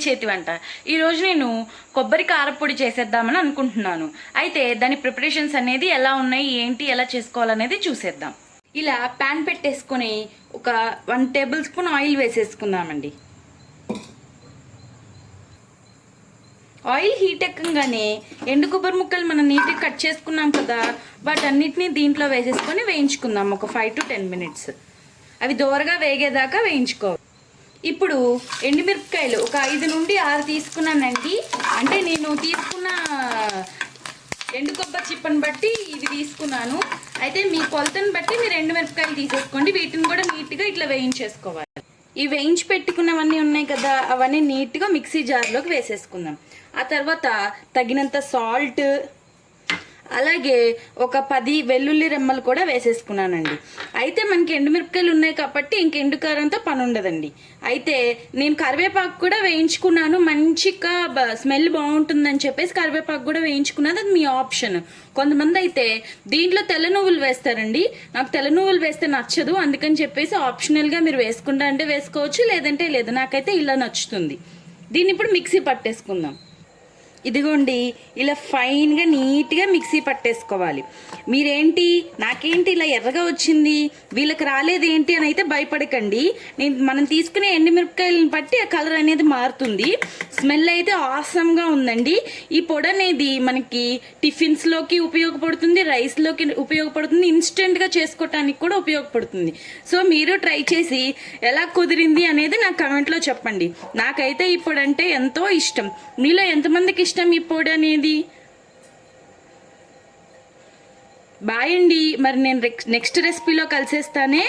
చేతి వంట. ఈరోజు నేను కొబ్బరి కారపొడి చేసేద్దామని అనుకుంటున్నాను. అయితే దాని ప్రిపరేషన్స్ అనేది ఎలా ఉన్నాయి, ఏంటి, ఎలా చేసుకోవాలనేది చూసేద్దాం. ఇలా ప్యాన్ పెట్టేసుకొని ఒక 1 టేబుల్ స్పూన్ ఆయిల్ వేసేసుకుందామండి. ఆయిల్ హీట్ ఎక్కగానే ఎండు కొబ్బరి ముక్కలు మనం నీట్గా కట్ చేసుకున్నాం కదా, వాటన్నిటిని దీంట్లో వేసేసుకొని వేయించుకుందాం ఒక 5 to 10 minutes. అవి దోరగా వేగేదాకా వేయించుకోవాలి. ఇప్పుడు ఎండుమిరపకాయలు ఒక 5 నుండి 6 తీసుకున్నానండి. అంటే నేను తీసుకున్న ఎండు కొబ్బరి చిప్పని బట్టి ఇవి తీసుకున్నాను. అయితే మీ కొలతను బట్టి మీరు ఎండుమిరపకాయలు తీసేసుకోండి. వీటిని కూడా నీట్గా ఇట్లా వేయించేసుకోవాలి. ఈ వేయించి పెట్టుకున్నవన్నీ ఉన్నాయి కదా, అవన్నీ నీట్గా మిక్సీ జార్లోకి వేసేసుకుందాం. ఆ తర్వాత తగినంత సాల్ట్, అలాగే ఒక 10 వెల్లుల్లి రెమ్మలు కూడా వేసేసుకున్నానండి. అయితే మనకి ఎండుమిరపకాయలు ఉన్నాయి కాబట్టి ఇంకెండు కారంతో పని ఉండదండి. అయితే నేను కరివేపాకు కూడా వేయించుకున్నాను. మంచిగా స్మెల్ బాగుంటుందని చెప్పేసి కరివేపాకు కూడా వేయించుకున్నాను. అది మీ ఆప్షన్. కొంతమంది అయితే దీంట్లో తెల్ల నువ్వులు వేస్తారండి. నాకు తెల్ల నువ్వులు వేస్తే నచ్చదు, అందుకని చెప్పేసి ఆప్షనల్గా మీరు వేసుకుంటా అంటే వేసుకోవచ్చు, లేదంటే లేదు. నాకైతే ఇలా నచ్చుతుంది. దీన్ని ఇప్పుడు మిక్సీ పట్టేసుకుందాం. ఇదిగోండి, ఇలా ఫైన్గా నీట్గా మిక్సీ పట్టేసుకోవాలి. మీరేంటి నాకేంటి ఇలా ఎర్రగా వచ్చింది, వీళ్ళకి రాలేదేంటి అని అయితే భయపడకండి. మనం తీసుకునే ఎండుమిరపకాయలను బట్టి ఆ కలర్ అనేది మారుతుంది. స్మెల్ అయితే ఆసమ్గా ఉందండి. ఈ పొడి అనేది మనకి టిఫిన్స్లోకి ఉపయోగపడుతుంది, రైస్లోకి ఉపయోగపడుతుంది, ఇన్స్టెంట్గా చేసుకోవటానికి కూడా ఉపయోగపడుతుంది. సో మీరు ట్రై చేసి ఎలా కుదిరింది అనేది నాకు కమెంట్లో చెప్పండి. నాకైతే ఈ పొడి అంటే ఎంతో ఇష్టం. మీలో ఎంతమందికి ఇష్టం ఈ పొడి అనేది? బాయ్ అండి. మరి నేను నెక్స్ట్ రెసిపీలో కలిసేస్తానే.